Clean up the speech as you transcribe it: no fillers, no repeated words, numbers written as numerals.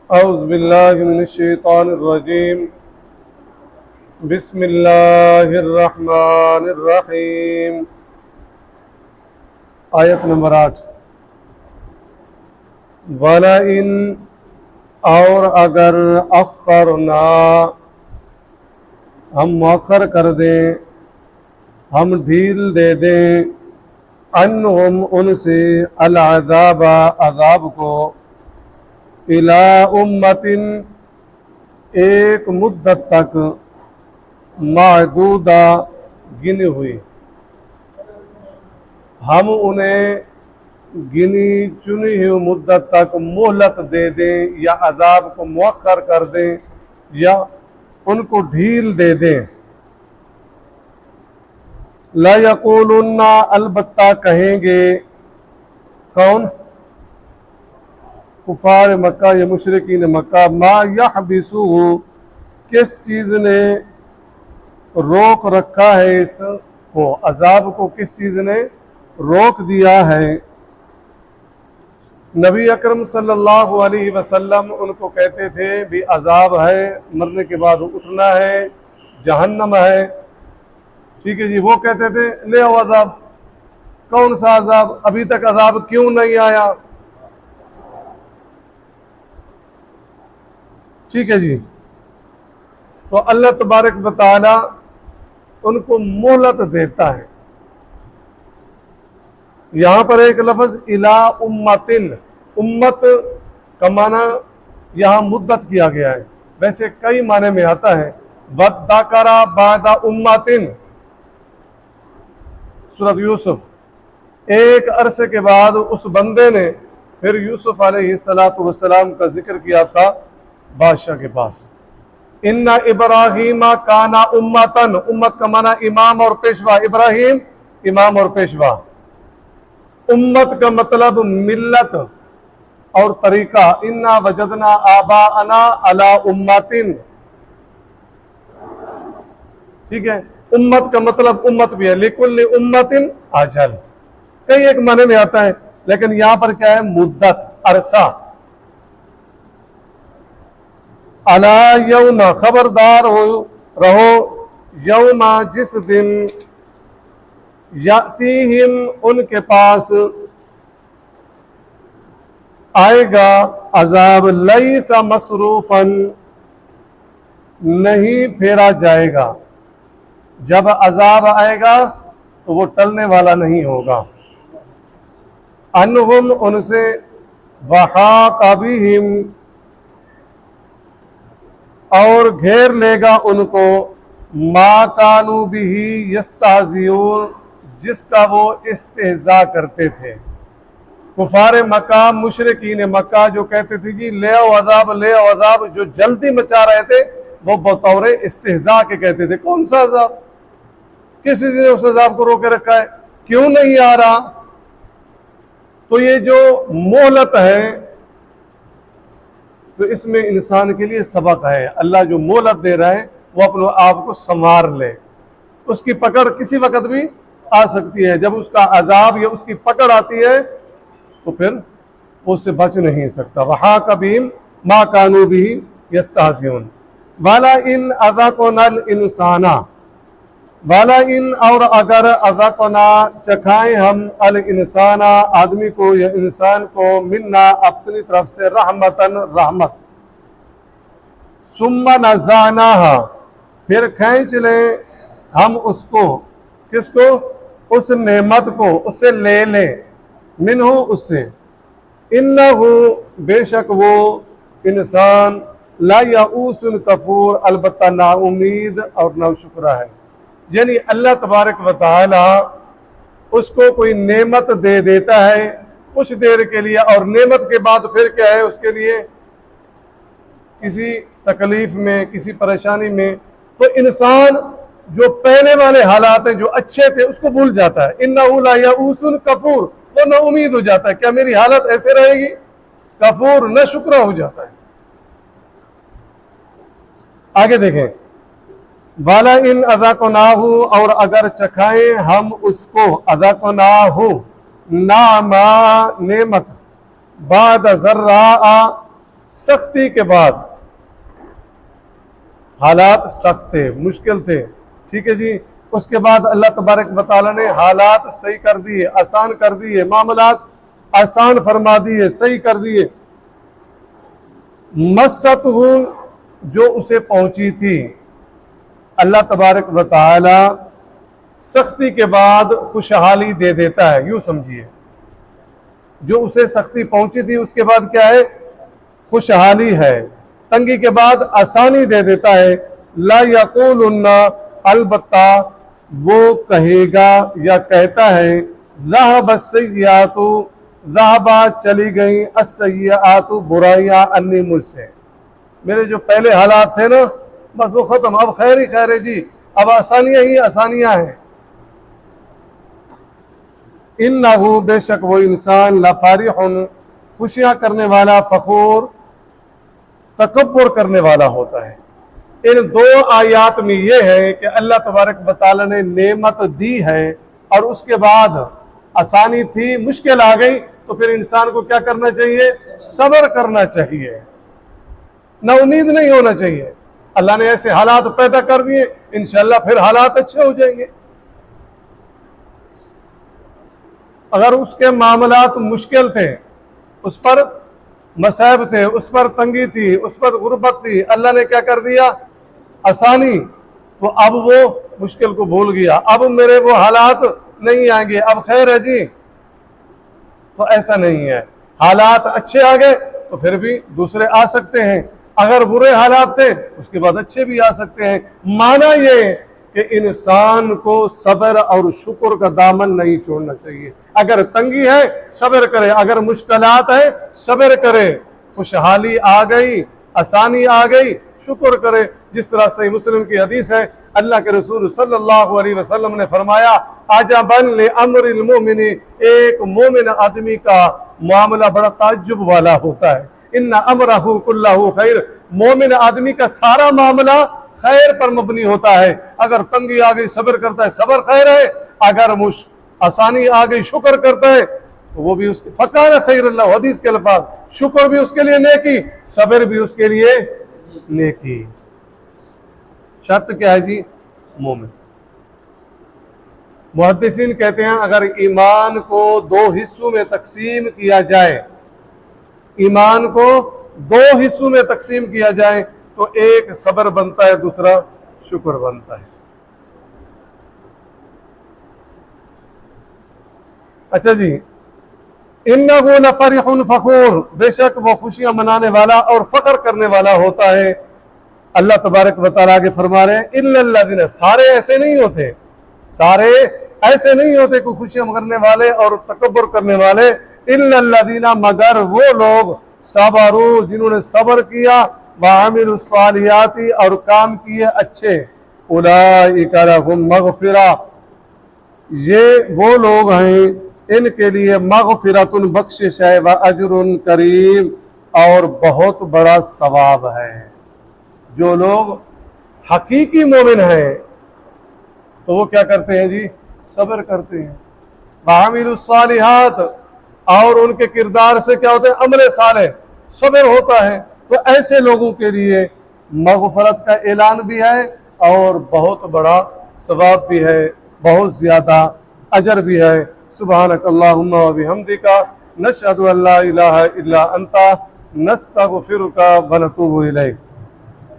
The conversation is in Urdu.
اعوذ باللہ من الشیطان الرجیم بسم اللہ الرحمن الرحیم۔ آیت نمبر 8۔ وَلَئِنْ اور اگر اخرنا ہم مؤخر کر دیں، ہم ڈھیل دے دیں، عنہم ان سے العذاب عذاب کو، الی امتن ایک مدت تک، معدودہ گنی ہوئی، ہم انہیں گنی چنی ہوئی مدت تک مہلت دے دیں یا عذاب کو مؤخر کر دیں یا ان کو ڈھیل دے دیں، لا یقولن البتہ کہیں گے، کون؟ کفار مکہ یا مشرکین مکہ، ما یحبسوہ کس چیز نے روک رکھا ہے اس کو، عذاب کو کس چیز نے روک دیا ہے۔ نبی اکرم صلی اللہ علیہ وسلم ان کو کہتے تھے بھی عذاب ہے، مرنے کے بعد اٹھنا ہے، جہنم ہے، ٹھیک ہے جی۔ وہ کہتے تھے لے آؤ عذاب۔ کون سا عذاب؟ ابھی تک عذاب کیوں نہیں آیا؟ ٹھیک ہے جی۔ تو اللہ تبارک و تعالی ان کو مہلت دیتا ہے۔ یہاں پر ایک لفظ الی امتن، امت کا معنی یہاں مدت کیا گیا ہے، ویسے کئی معنی میں آتا ہے۔ وَذَّكَرَ بَعْدَ أُمَّةٍ سورۃ یوسف، ایک عرصے کے بعد اس بندے نے پھر یوسف علیہ السلام کا ذکر کیا تھا بادشاہ کے پاس۔ ان ابراہیم کان امتن، امت کا معنی امام اور پیشوا، ابراہیم امام اور پیشوا۔ امت کا مطلب ملت اور طریقہ، انا وجدنا آباءنا علی امتن، ٹھیک ہے۔ امت کا مطلب امت بھی ہے، لکل امت اجل، کئی ایک معنی میں آتا ہے، لیکن یہاں پر کیا ہے؟ مدت، عرصہ۔ الا یوم، خبردار رہو، یوم جس دن، یاتیہم ان کے پاس آئے گا عذاب، لیس مصروفا نہیں پھیرا جائے گا، جب عذاب آئے گا تو وہ ٹلنے والا نہیں ہوگا۔ انہم ان سے، وحاق بہم اور گھیر لے گا ان کو، ما کانوا بہ یستہزئون جس کا وہ استہزاء کرتے تھے۔ کفار مکہ، مشرکین مکہ جو کہتے تھے کہ لے آؤ عذاب، لے آؤ عذاب، جو جلدی مچا رہے تھے وہ بطور استہزاء کے کہتے تھے کون سا عذاب؟ کس چیز نے اس عذاب کو روکے رکھا ہے؟ کیوں نہیں آ رہا؟ تو یہ جو مہلت ہے تو اس میں انسان کے لیے سبق ہے۔ اللہ جو مہلت دے رہا ہے وہ اپنے آپ کو سنوار لے، اس کی پکڑ کسی وقت بھی آ سکتی ہے۔ جب اس کا عذاب یا اس کی پکڑ آتی ہے تو پھر وہ اس سے بچ نہیں سکتا۔ وحاق بہم ما کانوا بہ یستہزئون۔ وَلَئِنْ أَذَقْنَا الْإِنسَانَ، وَلَئِنْ اور اگر اذقنا چکھائیں ہم الانسان آدمی کو یا انسان کو، منا اپنی طرف سے، رحمتاً رحمت، ثم نزعناها پھر کھینچ لیں ہم اس کو، کس کو؟ اس نعمت کو، اس سے لے لیں، منہ اس سے، انہ بے شک وہ انسان، لا یئوس کفور البتہ نا امید اور نا شکرہ ہے۔ یعنی اللہ تبارک و تعالی اس کو کوئی نعمت دے دیتا ہے کچھ دیر کے لیے، اور نعمت کے بعد پھر کیا ہے؟ اس کے لیے کسی تکلیف میں، کسی پریشانی میں، تو انسان جو پہلے والے حالات ہیں جو اچھے تھے اس کو بھول جاتا ہے۔ انہ لا یئوس کفور، وہ نا امید ہو جاتا ہے، کیا میری حالت ایسے رہے گی؟ کفور، نہ شکرہ ہو جاتا ہے۔ آگے دیکھیں، وَلَئِنْ أَذَقْنَاهُ اور اگر چکھائیں ہم اس کو، أَذَقْنَاهُ نعما نعمت، بعد ضراء سختی کے بعد، حالات سخت تھے، مشکل تھے، ٹھیک ہے جی، اس کے بعد اللہ تبارک و تعالیٰ نے حالات صحیح کر دیے، آسان کر دیے، معاملات آسان فرما دیے، صحیح کر دیے۔ مست جو اسے پہنچی تھی، اللہ تبارک و تعالی سختی کے بعد خوشحالی دے دیتا ہے، یوں سمجھیے، جو اسے سختی پہنچی تھی اس کے بعد کیا ہے؟ خوشحالی ہے، تنگی کے بعد آسانی دے دیتا ہے۔ لا یقولن، البتہ وہ کہے گا یا کہتا ہے، ذہب السیئات، ذہب چلی گئیں، السیئات برائیاں، انی مجھ سے، میرے جو پہلے حالات تھے نا بس وہ ختم، اب خیر ہی خیر ہے جی، اب آسانیاں ہی آسانیاں ہیں۔ انہ، بے شک وہ انسان، لفرح، خوشیاں کرنے والا، فخور، تکبر کرنے والا ہوتا ہے۔ ان دو آیات میں یہ ہے کہ اللہ تبارک و تعالیٰ نے نعمت دی ہے اور اس کے بعد آسانی تھی، مشکل آ گئی، تو پھر انسان کو کیا کرنا چاہیے؟ صبر کرنا چاہیے، نا امید نہیں ہونا چاہیے۔ اللہ نے ایسے حالات پیدا کر دیے، انشاءاللہ پھر حالات اچھے ہو جائیں گے۔ اگر اس کے معاملات مشکل تھے، اس پر مصائب تھے، اس پر تنگی تھی، اس پر غربت تھی، اللہ نے کیا کر دیا؟ آسانی، تو اب وہ مشکل کو بھول گیا، اب میرے وہ حالات نہیں آئیں گے، اب خیر ہے جی، تو ایسا نہیں ہے۔ حالات اچھے آ گئے تو پھر بھی دوسرے آ سکتے ہیں، اگر برے حالات تھے اس کے بعد اچھے بھی آ سکتے ہیں۔ معنی یہ کہ انسان کو صبر اور شکر کا دامن نہیں چھوڑنا چاہیے۔ اگر تنگی ہے صبر کرے، اگر مشکلات ہے صبر کرے، خوشحالی آ گئی، آسانی آ گئی، شکر کرے۔ جس طرح صحیح مسلم کی حدیث ہے، اللہ کے رسول صلی اللہ علیہ وسلم نے فرمایا، عجباً لامر المؤمن، ایک مومن آدمی کا معاملہ بڑا تعجب والا ہوتا ہے۔ ان امرہ کلہ خیر، مومن آدمی کا سارا معاملہ خیر پر مبنی ہوتا ہے۔ اگر تنگی آ گئی صبر کرتا ہے، صبر خیر ہے، اگر آسانی آ گئی شکر کرتا ہے تو وہ بھی اس کے فکان خیر اللہ، حدیث کے الفاظ، شکر بھی اس کے لیے نیکی، صبر بھی اس کے لیے نیکی۔ شرط کیا ہے جی؟ مومن۔ محدثین کہتے ہیں اگر ایمان کو دو حصوں میں تقسیم کیا جائے، ایمان کو دو حصوں میں تقسیم کیا جائے تو ایک صبر بنتا ہے، دوسرا شکر بنتا ہے۔ اچھا جی، انہ لفرح فخور، بے شک وہ خوشیاں منانے والا اور فخر کرنے والا ہوتا ہے۔ اللہ تبارک و تعالیٰ کے فرما رہے ہیں الا الذین، سارے ایسے نہیں ہوتے، سارے ایسے نہیں ہوتے کہ خوشیاں کرنے والے اور تکبر کرنے والے، الا الذین، مگر وہ لوگ، صبروا، جنہوں نے صبر کیا، وعملوا الصالحات، اور کام کیے اچھے، اولئک لہم مغفرہ، یہ وہ لوگ ہیں ان کے لیے مغفرۃ، بخشش ہے، واجر کریم، اور بہت بڑا ثواب ہے۔ جو لوگ حقیقی مومن ہیں تو وہ کیا کرتے ہیں جی؟ صبر کرتے ہیں، وعملوا الصالحات، اور ان کے کردار سے کیا ہوتا ہے؟ عمل صالح، صبر ہوتا ہے۔ تو ایسے لوگوں کے لیے مغفرت کا اعلان بھی ہے اور بہت بڑا ثواب بھی ہے، بہت زیادہ اجر بھی ہے۔ سبحانک اللہم و بحمدک، نشہد ان لا الہ الا انت، نستغفرک و نتوب الیک۔